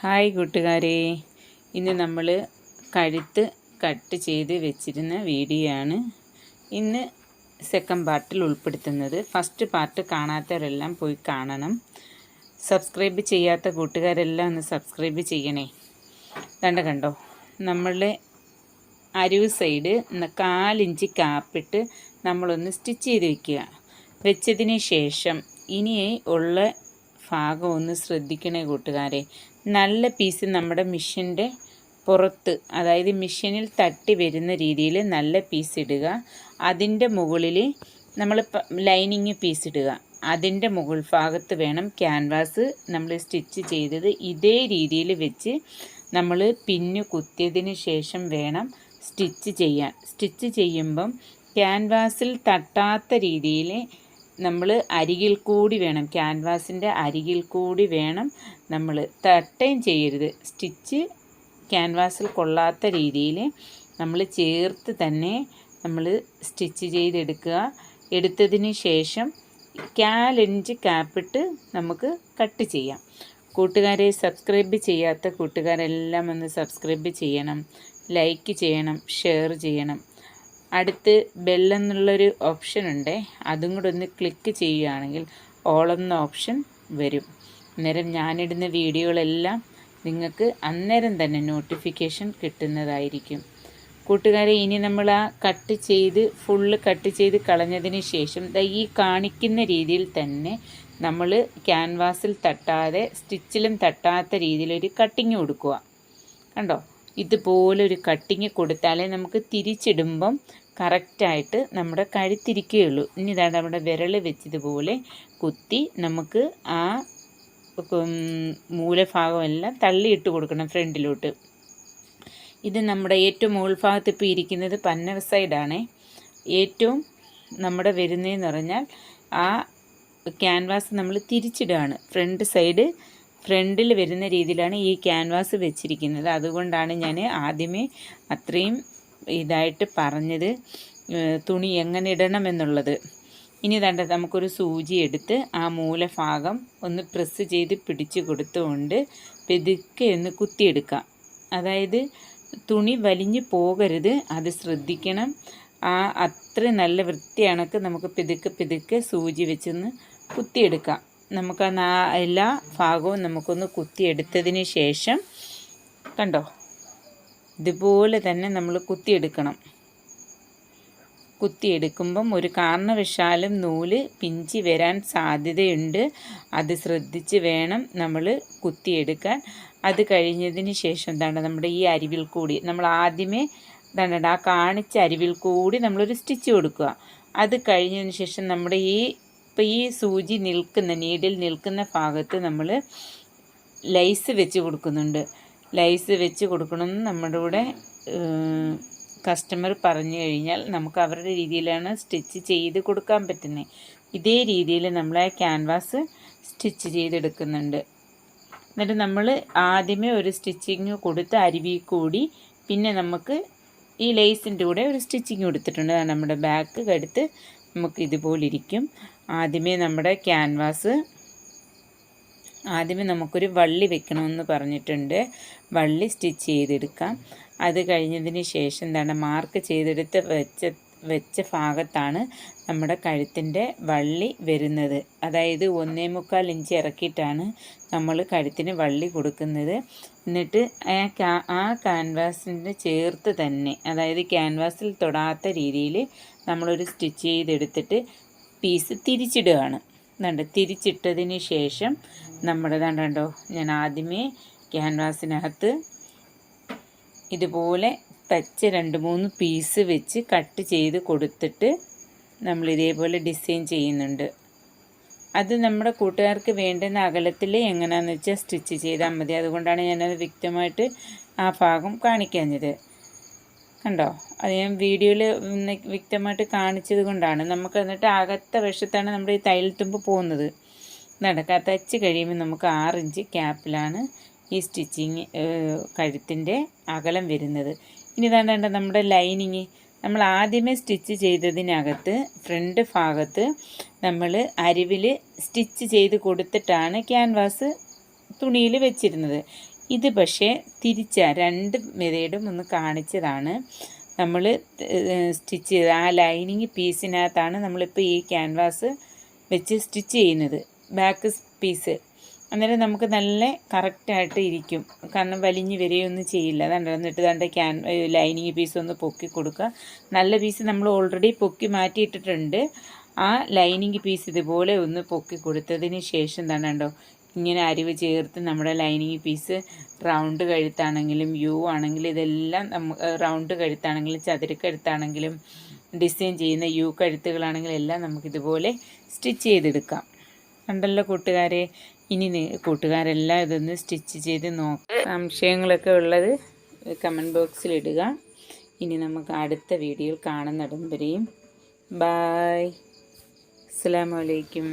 Hi കൂട്ടുകാരെ, ഇന്ന് നമ്മൾ കഴുത്ത് കട്ട് ചെയ്ത് വെച്ചിരുന്ന വീഡിയോ ആണ് ഇന്ന് സെക്കൻഡ് പാർട്ടിൽ ഉൾപ്പെടുത്തുന്നത്. ഫസ്റ്റ് പാർട്ട് കാണാത്തവരെല്ലാം പോയി കാണണം. സബ്സ്ക്രൈബ് ചെയ്യാത്ത കൂട്ടുകാരെല്ലാം ഒന്ന് സബ്സ്ക്രൈബ് ചെയ്യണേ. കണ്ടോ നമ്മളുടെ അരിവ് സൈഡ് 4 ഇഞ്ച് കാപ്പിട്ട് നമ്മളൊന്ന് സ്റ്റിച്ച് ചെയ്ത് വെച്ചതിന് ശേഷം ഇനി ഉള്ള ഭാഗം ഒന്ന് ശ്രദ്ധിക്കണേ കൂട്ടുകാരെ. നല്ല പീസ് നമ്മുടെ മെഷീൻ്റെ പുറത്ത്, അതായത് മെഷീനിൽ തട്ടി വരുന്ന രീതിയിൽ നല്ല പീസ് ഇടുക. അതിൻ്റെ മുകളിൽ നമ്മൾ ലൈനിങ് പീസ് ഇടുക. അതിൻ്റെ മുകൾ ഭാഗത്ത് വേണം ക്യാൻവാസ് നമ്മൾ സ്റ്റിച്ച് ചെയ്തത് ഇതേ രീതിയിൽ വെച്ച് നമ്മൾ പിന്നു കുത്തിയതിന് ശേഷം വേണം സ്റ്റിച്ച് ചെയ്യാൻ. സ്റ്റിച്ച് ചെയ്യുമ്പം ക്യാൻവാസിൽ തട്ടാത്ത രീതിയിൽ നമ്മൾ അരികിൽ കൂടി വേണം, ക്യാൻവാസിൻ്റെ അരികിൽ കൂടി വേണം നമ്മൾ തട്ടുകയും ചെയ്യരുത്. സ്റ്റിച്ച് ക്യാൻവാസിൽ കൊള്ളാത്ത രീതിയിൽ നമ്മൾ ചേർത്ത് തന്നെ നമ്മൾ സ്റ്റിച്ച് ചെയ്തെടുക്കുക. എടുത്തതിന് ശേഷം 4 ഇഞ്ച് കാപ്പിട്ട് നമുക്ക് കട്ട് ചെയ്യാം. കൂട്ടുകാരെ, സബ്സ്ക്രൈബ് ചെയ്യാത്ത കൂട്ടുകാരെല്ലാം ഒന്ന് സബ്സ്ക്രൈബ് ചെയ്യണം, ലൈക്ക് ചെയ്യണം, ഷെയർ ചെയ്യണം. അടുത്ത് ബെല്ലെന്നുള്ളൊരു ഓപ്ഷൻ ഉണ്ട്, അതും കൂടെ ഒന്ന് ക്ലിക്ക് ചെയ്യുകയാണെങ്കിൽ ഓൾ എന്ന ഓപ്ഷൻ വരും. അന്നേരം ഞാനിടുന്ന വീഡിയോകളെല്ലാം നിങ്ങൾക്ക് അന്നേരം തന്നെ നോട്ടിഫിക്കേഷൻ കിട്ടുന്നതായിരിക്കും. കൂട്ടുകാരെ, ഇനി നമ്മൾ ആ ഫുള്ള് കട്ട് ചെയ്ത് കളഞ്ഞതിന് ശേഷം ഈ കാണിക്കുന്ന രീതിയിൽ തന്നെ നമ്മൾ ക്യാൻവാസിൽ തട്ടാതെ സ്റ്റിച്ചിലും തട്ടാത്ത രീതിയിലൊരു കട്ടിങ് കൊടുക്കുക. കണ്ടോ, ഇതുപോലൊരു കട്ടിങ് കൊടുത്താലേ നമുക്ക് തിരിച്ചിടുമ്പം കറക്റ്റായിട്ട് നമ്മുടെ കഴുത്തിരിക്കുകയുള്ളൂ. ഇനി ഇതാണ് നമ്മുടെ വിരൽ വെച്ചതുപോലെ കുത്തി നമുക്ക് ആ മൂലഭാഗമെല്ലാം തള്ളിയിട്ട് കൊടുക്കണം ഫ്രണ്ടിലോട്ട്. ഇത് നമ്മുടെ ഏറ്റവും മുകൾ ഭാഗത്ത് ഇപ്പോൾ ഇരിക്കുന്നത് പന്നവ സൈഡാണ്. ഏറ്റവും നമ്മുടെ വരുന്നതെന്ന് പറഞ്ഞാൽ ആ ക്യാൻവാസ് നമ്മൾ തിരിച്ചിടുകയാണ്. ഫ്രണ്ടിൽ വരുന്ന രീതിയിലാണ് ഈ ക്യാൻവാസ് വെച്ചിരിക്കുന്നത്. അതുകൊണ്ടാണ് ഞാൻ ആദ്യമേ അത്രയും ഇതായിട്ട് പറഞ്ഞത് തുണി എങ്ങനെ ഇടണമെന്നുള്ളത്. ഇനി നമുക്കൊരു സൂചി എടുത്ത് ആ മൂലഭാഗം ഒന്ന് പ്രസ് ചെയ്ത് പിടിച്ച് കൊടുത്തുകൊണ്ട് പെതുക്കെ ഒന്ന് കുത്തിയെടുക്കാം. അതായത് തുണി വലിഞ്ഞു പോകരുത്, അത് ശ്രദ്ധിക്കണം. അത്ര നല്ല വൃത്തിയാണക്ക് നമുക്ക് പെതുക്കെ സൂചി വെച്ചൊന്ന് കുത്തിയെടുക്കാം. നമുക്ക് എല്ലാ ഭാഗവും നമുക്കൊന്ന് കുത്തിയെടുത്തതിന് ശേഷം കണ്ടോ, ഇതുപോലെ തന്നെ നമ്മൾ കുത്തിയെടുക്കണം. കുത്തിയെടുക്കുമ്പം ഒരു കാരണവശാലും നൂല് പിഞ്ചി വരാൻ സാധ്യതയുണ്ട്. അത് ശ്രദ്ധിച്ച് വേണം നമ്മൾ കുത്തിയെടുക്കാൻ. അത് കഴിഞ്ഞതിന് ശേഷം നമ്മുടെ ഈ അരിവിൽ കൂടി നമ്മൾ ആദ്യമേ ആ കാണിച്ച അരിവിൽ കൂടി നമ്മളൊരു സ്റ്റിച്ച് കൊടുക്കുക. അത് കഴിഞ്ഞതിന് ശേഷം നമ്മുടെ ഈ സൂചി നീഡിൽ നിൽക്കുന്ന ഭാഗത്ത് നമ്മൾ ലൈസ് വെച്ച് കൊടുക്കുന്നുണ്ട്. ലൈസ് വെച്ച് കൊടുക്കണമെന്ന് നമ്മുടെ കൂടെ കസ്റ്റമർ പറഞ്ഞു കഴിഞ്ഞാൽ നമുക്ക് അവരുടെ രീതിയിലാണ് സ്റ്റിച്ച് ചെയ്ത് കൊടുക്കാൻ പറ്റുന്നത്. ഇതേ രീതിയിൽ നമ്മൾ ആ ക്യാൻവാസ് സ്റ്റിച്ച് ചെയ്തെടുക്കുന്നുണ്ട്. എന്നിട്ട് നമ്മൾ ആദ്യമേ ഒരു സ്റ്റിച്ചിങ് കൊടുത്ത് അരിവി കൂടി പിന്നെ നമുക്ക് ഈ ലേസിൻ്റെ കൂടെ ഒരു സ്റ്റിച്ചിങ് കൊടുത്തിട്ടുണ്ട്. നമ്മുടെ ബാക്ക് കഴുത്ത് നമുക്ക് ഇതുപോലിരിക്കും. ആദ്യമേ നമുക്കൊരു വള്ളി വെക്കണമെന്ന് പറഞ്ഞിട്ടുണ്ട്. വള്ളി സ്റ്റിച്ച് ചെയ്തെടുക്കാം. അത് കഴിഞ്ഞതിന് ശേഷം മാർക്ക് ചെയ്തെടുത്ത് വെച്ച ഭാഗത്താണ് നമ്മുടെ കഴുത്തിൻ്റെ വള്ളി വരുന്നത്. അതായത് 1.25 ഇഞ്ച് ഇറക്കിയിട്ടാണ് നമ്മൾ കഴുത്തിന് വള്ളി കൊടുക്കുന്നത്. എന്നിട്ട് ആ ക്യാൻവാസിൻ്റെ ചേർത്ത് തന്നെ, അതായത് ക്യാൻവാസിൽ തൊടാത്ത രീതിയിൽ നമ്മളൊരു സ്റ്റിച്ച് ചെയ്തെടുത്തിട്ട് പീസ് തിരിച്ചിടുകയാണ്. തിരിച്ചിട്ടതിന് ശേഷം നമ്മുടെ കണ്ടോ, ഞാൻ ആദ്യമേ ക്യാൻവാസിനകത്ത് ഇതുപോലെ തച്ച 2-3 പീസ് വെച്ച് കട്ട് ചെയ്ത് കൊടുത്തിട്ട് നമ്മൾ ഇതേപോലെ ഡിസൈൻ ചെയ്യുന്നുണ്ട്. അത് നമ്മുടെ കൂട്ടുകാർക്ക് വേണ്ടുന്ന അകലത്തിൽ എങ്ങനെയാണെന്ന് വെച്ചാൽ സ്റ്റിച്ച് ചെയ്താൽ മതി. അതുകൊണ്ടാണ് ഞാനത് വ്യക്തമായിട്ട് ആ ഭാഗം കാണിക്കാഞ്ഞത്. കണ്ടോ, അത് ഞാൻ വീഡിയോയിൽ വ്യക്തമായിട്ട് കാണിച്ചത് കൊണ്ടാണ്. നമുക്ക് എന്നിട്ട് അകത്ത വശത്താണ് നമ്മുടെ ഈ തയ്യൽ തുമ്പ് പോകുന്നത്. തച്ച് കഴിയുമ്പോൾ നമുക്ക് 6 ഇഞ്ച് ക്യാപ്പിലാണ് ഈ സ്റ്റിച്ചിങ് കഴുത്തിൻ്റെ അകലം വരുന്നത്. ഇനി നമ്മുടെ ലൈനിങ് നമ്മൾ ആദ്യമേ സ്റ്റിച്ച് ചെയ്തതിനകത്ത് ഫ്രണ്ട് ഭാഗത്ത് നമ്മൾ അരിവിൽ സ്റ്റിച്ച് ചെയ്ത് കൊടുത്തിട്ടാണ് ക്യാൻവാസ് തുണിയിൽ വെച്ചിരുന്നത്. ഇത് പക്ഷേ രണ്ട് മെതേഡും ഒന്ന് കാണിച്ചതാണ്. നമ്മൾ സ്റ്റിച്ച് ചെയ്ത് ആ ലൈനിങ് പീസിനകത്താണ് നമ്മളിപ്പോൾ ഈ ക്യാൻവാസ് വെച്ച് സ്റ്റിച്ച് ചെയ്യുന്നത്, ബാക്ക് പീസ്. അന്നേരം നമുക്ക് നല്ല കറക്റ്റായിട്ട് ഇരിക്കും, കാരണം വലിഞ്ഞ് വരികയൊന്നും ചെയ്യില്ല. എന്നിട്ട് ലൈനിങ് പീസ് ഒന്ന് പൊക്കി കൊടുക്കുക. നല്ല പീസ് നമ്മൾ ഓൾറെഡി പൊക്കി മാറ്റിയിട്ടിട്ടുണ്ട്. ആ ലൈനിങ് പീസ് ഇതുപോലെ ഒന്ന് പൊക്കി കൊടുത്തതിന് ശേഷം കണ്ടോ, ഇങ്ങനെ അരിവ് ചേർത്ത് നമ്മുടെ ലൈനിങ് പീസ് റൗണ്ട് കഴുത്താണെങ്കിലും യു ആണെങ്കിലും ഇതെല്ലാം റൗണ്ട് കഴുത്താണെങ്കിലും ചതുരക്കഴുത്താണെങ്കിലും ഡിസൈൻ ചെയ്യുന്ന യു കഴുത്തുകളാണെങ്കിലും എല്ലാം നമുക്കിതുപോലെ സ്റ്റിച്ച് ചെയ്തെടുക്കാം. കണ്ടല്ലോ കൂട്ടുകാരെ. ഇനി കൂട്ടുകാരെല്ലാം ഇതൊന്ന് സ്റ്റിച്ച് ചെയ്ത് നോക്കുക. സംശയങ്ങളൊക്കെ ഉള്ളത് കമൻറ്റ് ബോക്സിൽ ഇടുക. ഇനി നമുക്ക് അടുത്ത വീഡിയോയിൽ കാണുന്നിടം വരെയും ബായ്. അസ്സലാമു അലൈക്കും.